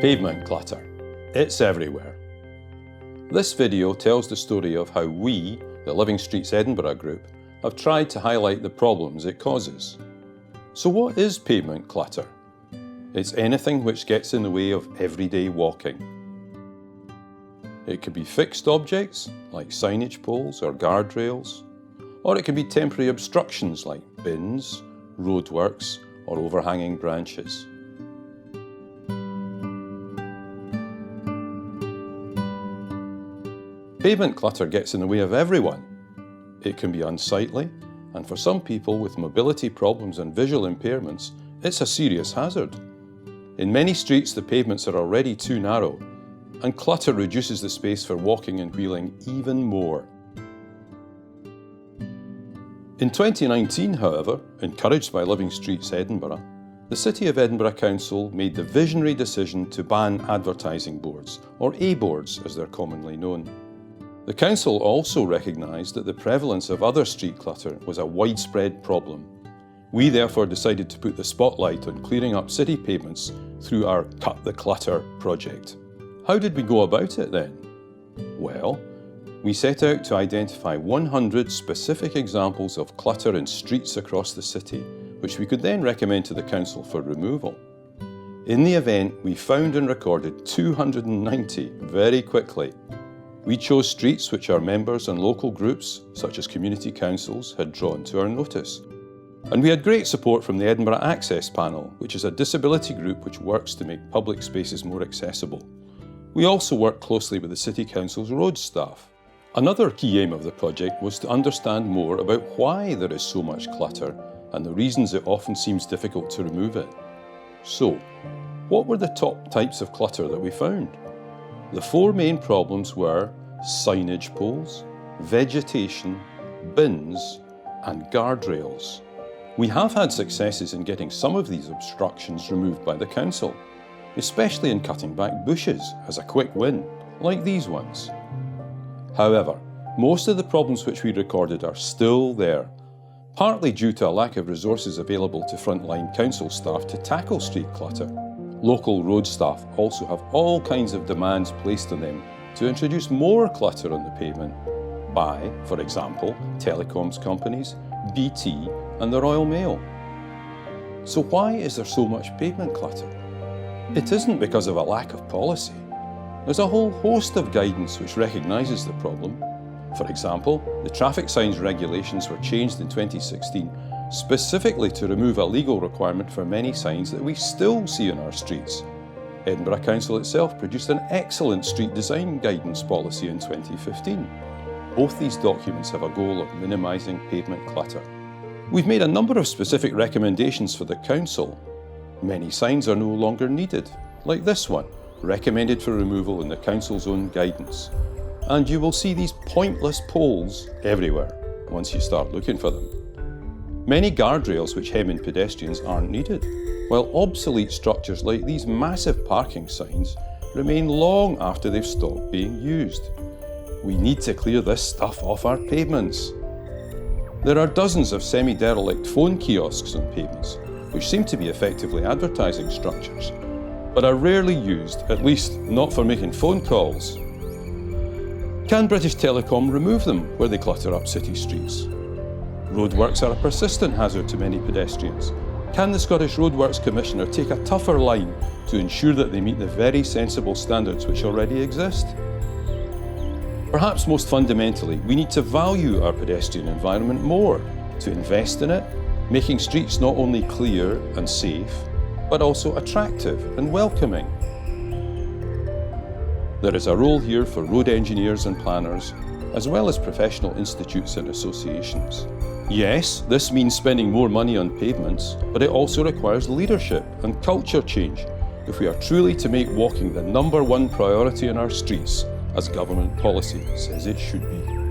Pavement clutter. It's everywhere. This video tells the story of how we, the Living Streets Edinburgh group, have tried to highlight the problems it causes. So what is pavement clutter? It's anything which gets in the way of everyday walking. It could be fixed objects, like signage poles or guardrails, or it can be temporary obstructions like bins, roadworks, or overhanging branches. Pavement clutter gets in the way of everyone. It can be unsightly, and for some people with mobility problems and visual impairments, it's a serious hazard. In many streets, the pavements are already too narrow, and clutter reduces the space for walking and wheeling even more. In 2019, however, encouraged by Living Streets Edinburgh, the City of Edinburgh Council made the visionary decision to ban advertising boards, or A-boards as they're commonly known. The Council also recognised that the prevalence of other street clutter was a widespread problem. We therefore decided to put the spotlight on clearing up city pavements through our Cut the Clutter project. How did we go about it then? Well, we set out to identify 100 specific examples of clutter in streets across the city, which we could then recommend to the Council for removal. In the event, we found and recorded 290 very quickly. We chose streets which our members and local groups, such as community councils, had drawn to our notice. And we had great support from the Edinburgh Access Panel, which is a disability group which works to make public spaces more accessible. We also worked closely with the City Council's roads staff. Another key aim of the project was to understand more about why there is so much clutter and the reasons it often seems difficult to remove it. So, what were the top types of clutter that we found? The four main problems were signage poles, vegetation, bins, and guardrails. We have had successes in getting some of these obstructions removed by the Council, especially in cutting back bushes as a quick win, like these ones. However, most of the problems which we recorded are still there, partly due to a lack of resources available to frontline council staff to tackle street clutter. Local road staff also have all kinds of demands placed on them to introduce more clutter on the pavement by, for example, telecoms companies, BT and the Royal Mail. So why is there so much pavement clutter? It isn't because of a lack of policy. There's a whole host of guidance which recognises the problem. For example, the traffic signs regulations were changed in 2016 specifically to remove a legal requirement for many signs that we still see on our streets. Edinburgh Council itself produced an excellent street design guidance policy in 2015. Both these documents have a goal of minimising pavement clutter. We've made a number of specific recommendations for the Council. Many signs are no longer needed, like this one, recommended for removal in the Council's own guidance. And you will see these pointless poles everywhere once you start looking for them. Many guardrails which hem in pedestrians aren't needed, while obsolete structures like these massive parking signs remain long after they've stopped being used. We need to clear this stuff off our pavements. There are dozens of semi-derelict phone kiosks on pavements, which seem to be effectively advertising structures, but are rarely used, at least not for making phone calls. Can British Telecom remove them where they clutter up city streets? Roadworks are a persistent hazard to many pedestrians. Can the Scottish Roadworks Commissioner take a tougher line to ensure that they meet the very sensible standards which already exist? Perhaps most fundamentally, we need to value our pedestrian environment more, to invest in it, making streets not only clear and safe, but also attractive and welcoming. There is a role here for road engineers and planners, as well as professional institutes and associations. Yes, this means spending more money on pavements, but it also requires leadership and culture change if we are truly to make walking the #1 priority in our streets, as government policy says it should be.